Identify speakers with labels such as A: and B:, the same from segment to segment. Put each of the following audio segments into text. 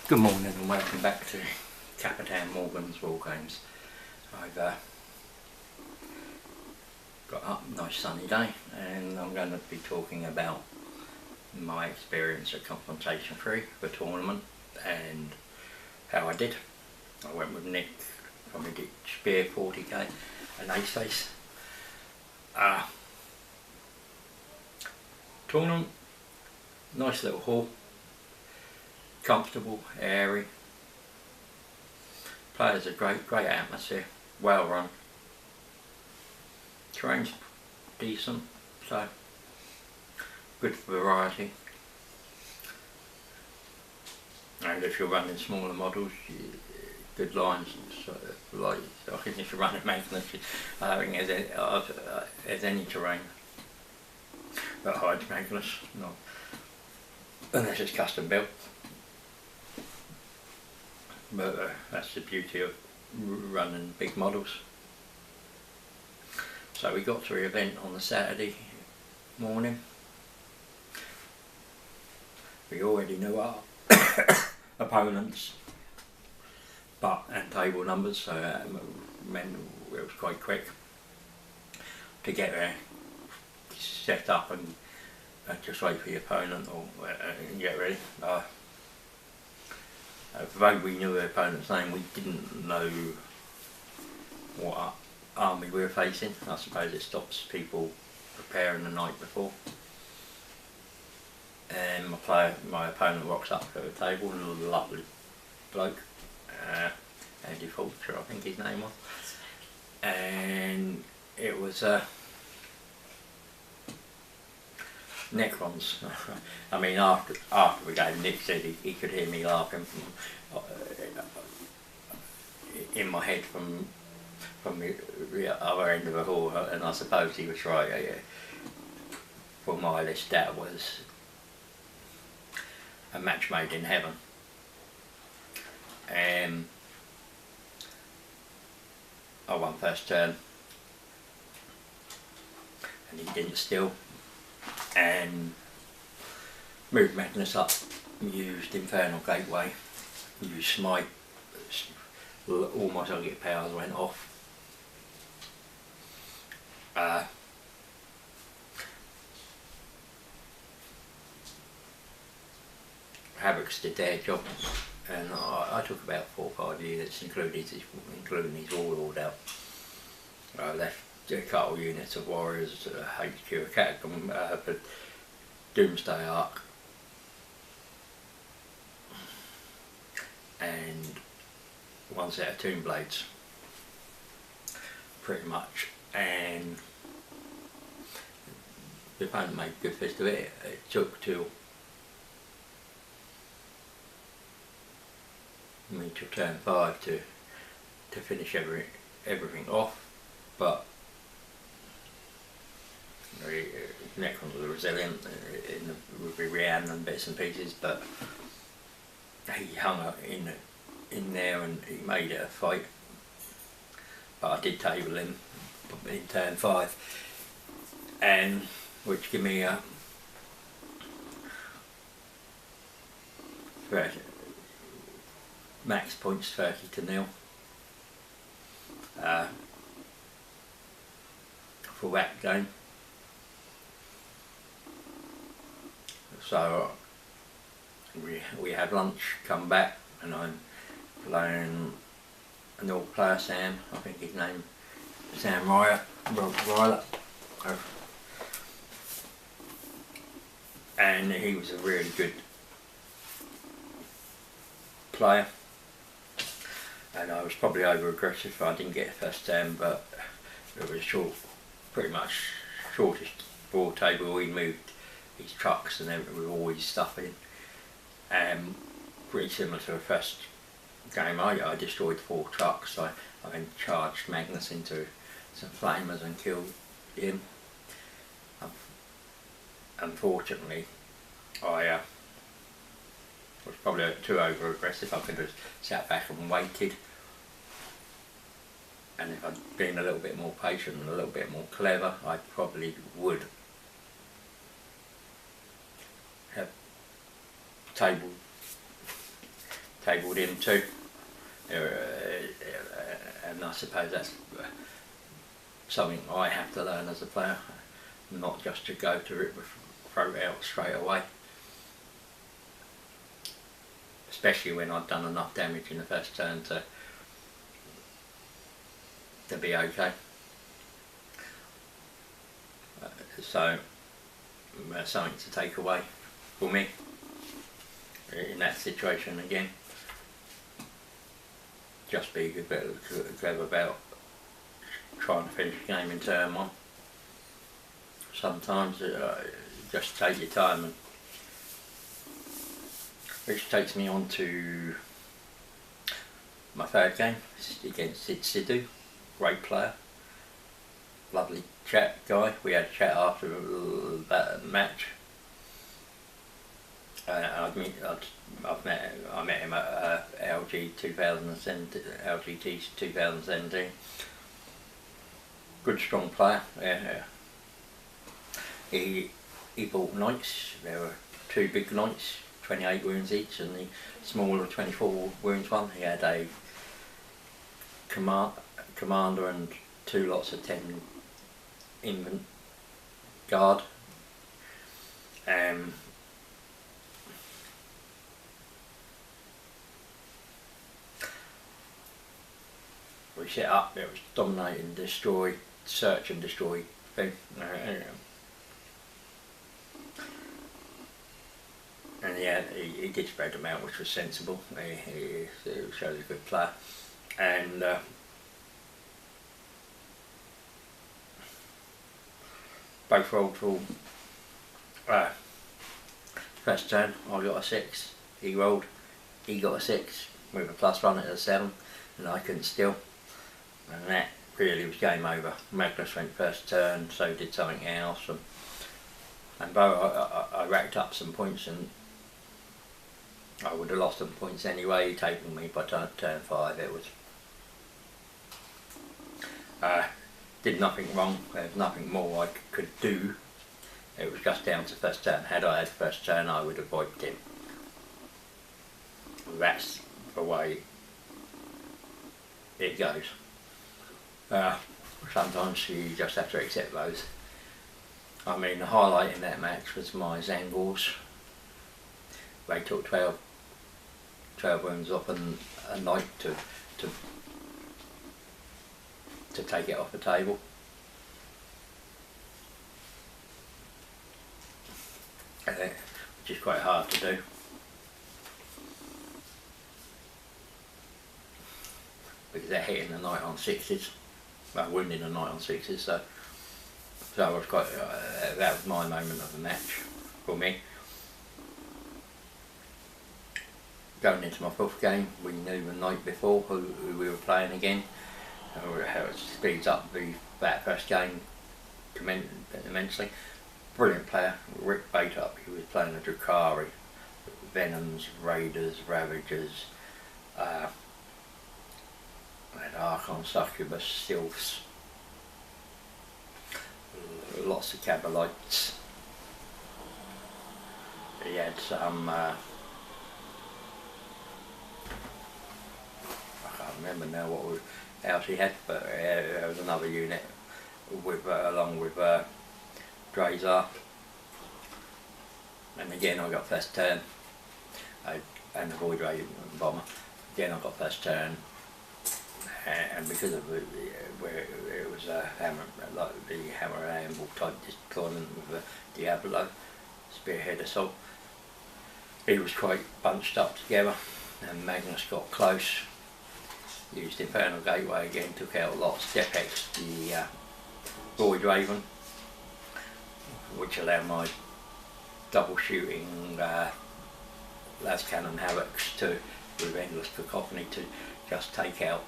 A: Good morning and welcome back to Capitan Morgan's War Games. I've got up, nice sunny day, and I'm going to be talking about my experience at Confrontation 3, the tournament, and how I did. I went with Nick from the Spear 40k and Ace Face. Tournament, nice little hall. Comfortable, airy. Players are great atmosphere, well run. Terrain's decent, so good variety. And if you're running smaller models, good lines. So, like I think if you're running Magnus, I don't think there's any terrain that hides Magnus, not unless it's custom built. But that's the beauty of running big models. So we got to the event on the Saturday morning. We already knew our opponents and table numbers, so that meant it was quite quick to get there, set up and just wait for your opponent or get ready. Though we knew the opponent's name, we didn't know what army we were facing. I suppose it stops people preparing the night before. And my opponent rocks up to the table, and a lovely bloke, Andy Fulcher I think his name was, and it was Necrons. I mean, after the game, Nick said he could hear me laughing from in my head from the other end of the hall, and I suppose he was right. For my list, that was a match made in heaven. I won first turn, and he didn't steal. And moved Magnus up, used Infernal Gateway, used Smite, all my target powers went off. Havocs did their job, and I took about 4 or 5 units, including his warlord out. I left a couple units of warriors, HQ, a catacomb, Doomsday Ark, and 1 set of Tomb Blades, pretty much. And the opponent made a good fist of it. It took till turn 5 to finish everything off, but Necrons were resilient with Rianne and bits and pieces, but he hung up in there and he made it a fight. But I did table him in turn 5, and which gave me a max points 30-0 for that game. So we had lunch, come back, and I'm playing an old player, Sam, I think his name, Sam Ryler, and he was a really good player, and I was probably over aggressive. I didn't get a first turn, but it was pretty much shortest board table. We moved his trucks and everything with all his stuff in, and pretty similar to the first game I destroyed 4 trucks. I then charged Magnus into some flamers and killed him. Unfortunately, I was probably too over aggressive. I could have sat back and waited, and if I'd been a little bit more patient and a little bit more clever, I probably would tabled him too. And I suppose that's something I have to learn as a player, not just to go to it, throw it out straight away. Especially when I've done enough damage in the first turn to be okay. So something to take away for me in that situation again. Just be a bit clever about trying to finish the game in turn one. Sometimes just take your time, and which takes me on to my third game against Sid Sidhu. Great player, lovely chat guy. We had a chat after that match. I met him at LGT 2017. Good strong player. He bought knights. There were 2 big knights, 28 wounds each, and the smaller 24 wounds one. He had a commander and 2 lots of 10 infant guard. We set up, it was dominate and destroy, search and destroy thing. And yeah, he did spread them out, which was sensible. He showed a good player. And both rolled for first turn. I got a 6. He rolled. He got a 6 with a +1 at a 7, and I couldn't steal. And that really was game over. Magnus went first turn, so did something else, and though I racked up some points, and I would have lost some points anyway, taking me by turn 5. It was did nothing wrong. There was nothing more I could do. It was just down to first turn. Had I had first turn, I would have wiped him. That's the way it goes. Sometimes you just have to accept those. I mean, the highlight in that match was my Zangors. They took 12 wounds off and a knight to take it off the table. Which is quite hard to do. Because they're hitting the knight on 6s. Well, wounding the knight on 6s, so I was quite. That was my moment of the match for me. Going into my 4th game, we knew the night before who we were playing again. How it speeds up that first game immensely. Brilliant player, Rick Bait-Up. He was playing a Drukhari, Venoms, Raiders, Ravagers. Had Archon, Succubus, Sylphs, lots of Cabalites. He had some, I can't remember now what else he had, but there was another unit with along with Drazar. And again I got first turn, and the Void Raven Bomber. Again I got first turn. And because of where it was a hammer, like the hammer and anvil type deployment with the Diablo spearhead assault, he was quite bunched up together, and Magnus got close, used Infernal Gateway again, took out lots, Depex the Void Raven, which allowed my double shooting las cannon havocs to with endless cacophony to just take out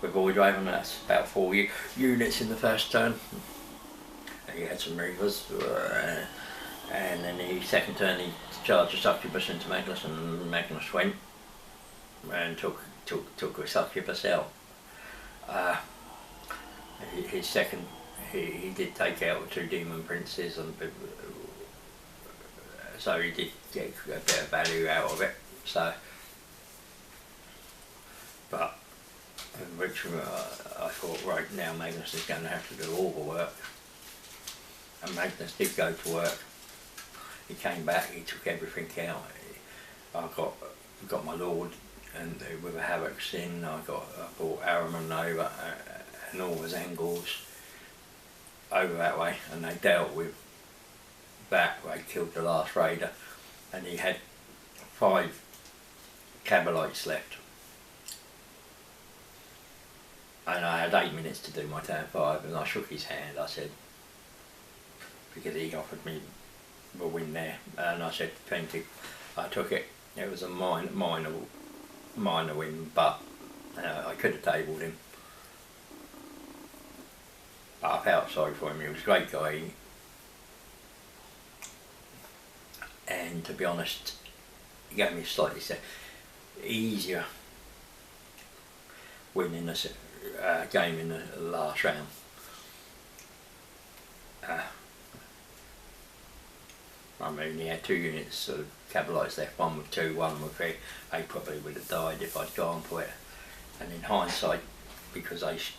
A: with Void Raven. That's about 4 units in the first turn. And he had some Reavers, and then the second turn he charged a Succubus into Magnus, and Magnus went and took a Succubus out. His second, he did take out 2 Demon Princes and so he did get a bit of value out of it. So, but in Richmond, I thought, right, now Magnus is going to have to do all the work. And Magnus did go to work. He came back, he took everything out. I got my Lord, and with the Havocs in, I brought Araman over, and all his angles over that way, and they dealt with that. They killed the last raider, and he had 5 Cabalites left. And I had 8 minutes to do my turn 5, and I shook his hand. I said, because he offered me the win there, and I said, thank you. I took it. It was a minor win, but I could have tabled him. But I felt sorry for him. He was a great guy, and to be honest, he gave me a slightly easier win in the game in the last round. I mean, he had 2 units of Cabalites left, one with 2, one with 3. They probably would have died if I'd gone for it. And in hindsight, because of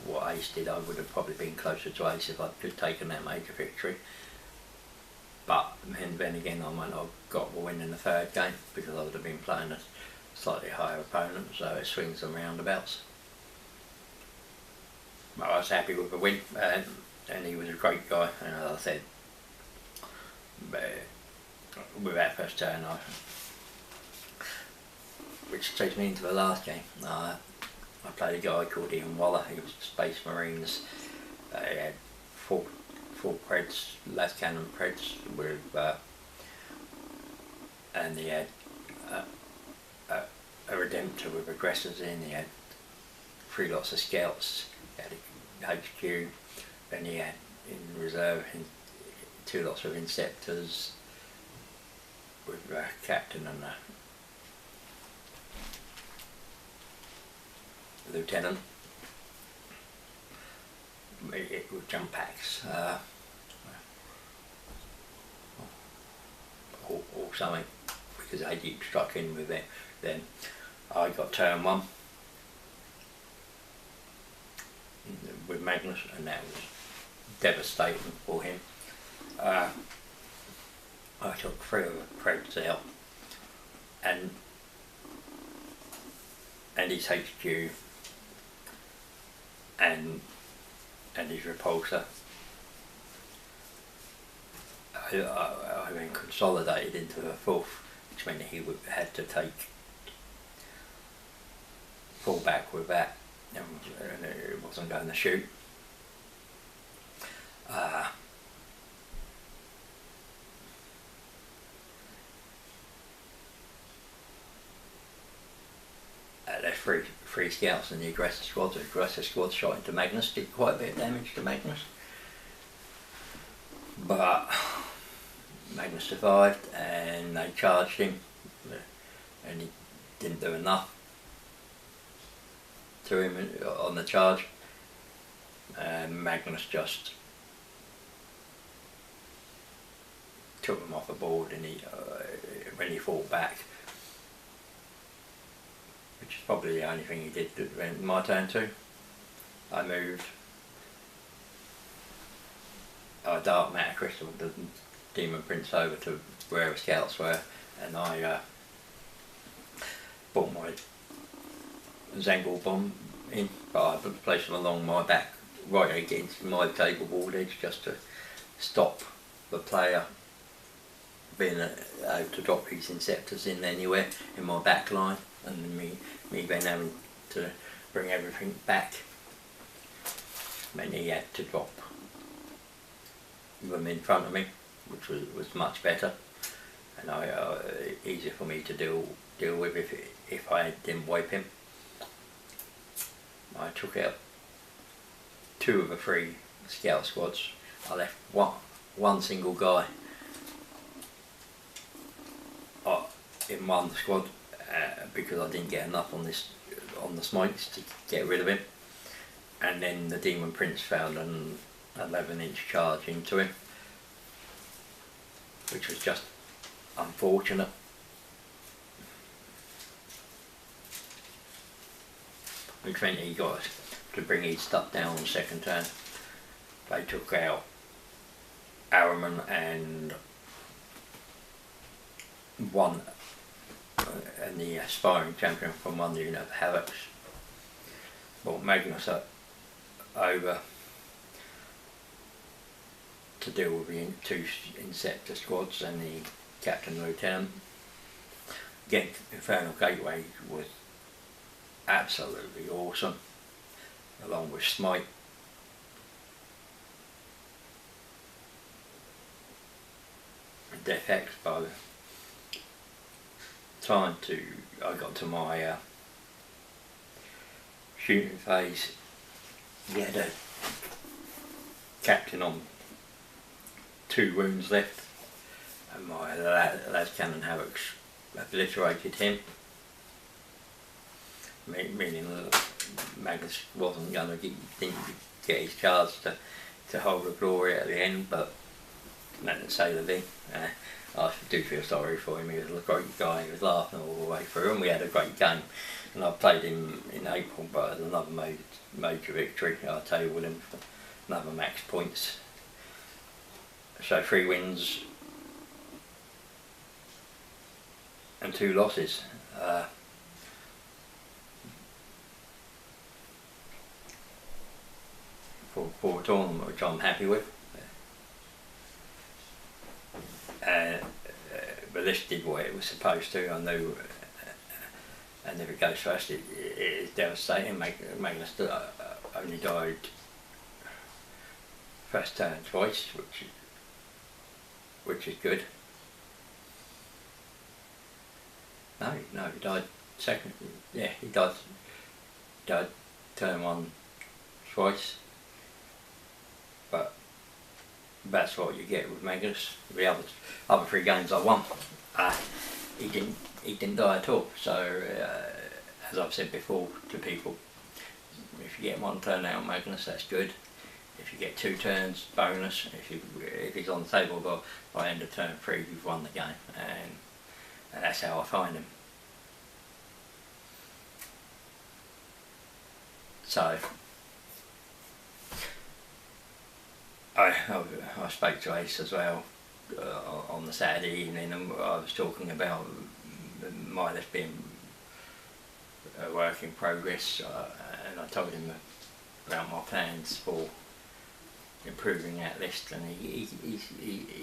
A: what Ace did, I would have probably been closer to Ace if I'd taken that major victory. But then again, I might not have got the win in the 3rd game, because I would have been playing a slightly higher opponent, so it swings and roundabouts. But I was happy with the win, and he was a great guy, and as I said, with that first turn, which takes me into the last game. I played a guy called Ian Waller. He was Space Marines. He had 4 Preds, last cannon Preds, with and he had a Redemptor with aggressors in. He had 3 lots of scouts. He had a HQ. Then he had in reserve 2 lots of Inceptors with a captain and a lieutenant. It would jump packs or something, because I deep struck in with it. Then I got turn 1 with Magnus, and that was devastating for him. I took 3 of the Preds out, and his HQ, and his repulsor. I then consolidated into the 4th, which meant he had to fall back with that, and it wasn't going to shoot. There's 3 scouts in the aggressor squad. The aggressor squad shot into Magnus, did quite a bit of damage to Magnus. But Magnus survived, and they charged him, and he didn't do enough to him on the charge. And Magnus just took him off the board, and when he fought back, which is probably the only thing he did in my turn 2. I moved. I dark matter crystal the Demon Prince over to where the scouts were, and I brought my Zangul bomb in, but I placed them along my back, right against my table wall edge, just to stop the player being able to drop his Inceptors in anywhere in my back line, and me then having to bring everything back. Then he had to drop them in front of me, which was much better, and easier for me to deal with if I didn't wipe him. I took out 2 of the 3 scout squads. I left one single guy in one squad, because I didn't get enough on the smites to get rid of him, and then the Demon Prince found an 11-inch charge into him, which was just unfortunate. Which meant he got to bring his stuff down on the second turn. They took out Arman and won, and the aspiring champion from one unit of Havocs. Brought Magnus over to deal with the two Insector squads and the Captain Lieutenant. Again, Infernal Gateway was absolutely awesome, along with Smite. Death X, by the time I got to my shooting phase, he had a captain on 2 wounds left, and my las cannon Havocs obliterated him, meaning that Magnus wasn't going to get his charge to hold the glory at the end, but that didn't say the thing. I do feel sorry for him. He was a great guy. He was laughing all the way through, and we had a great game. And I played him in April, but had another major victory. I tabled him for another max points. So 3 wins and 2 losses. For a tournament which I'm happy with. But this did what it was supposed to. I knew, and if it goes first, it is devastating. Magnus only died first turn twice, which is good. No, he died second. Yeah, he died turn 1 twice. But that's what you get with Magnus. The other 3 games I won, he didn't die at all. So as I've said before to people, if you get 1 turn out Magnus, that's good. If you get 2 turns, bonus. If he's on the table by end of turn 3, you've won the game, and that's how I find him. So I spoke to Ace as well on the Saturday evening, and I was talking about my list being a work in progress, and I told him about my plans for improving that list, and he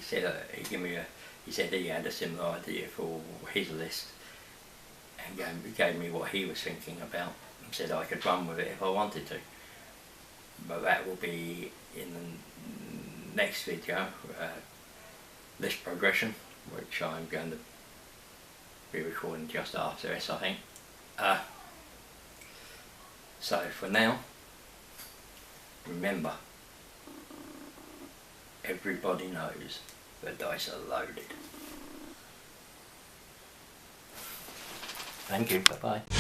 A: said he said he had a similar idea for his list, and gave me what he was thinking about, and said I could run with it if I wanted to. But that will be in the next video, list progression, which I'm going to be recording just after this, I think. So for now, remember, everybody knows the dice are loaded. Thank you, bye bye.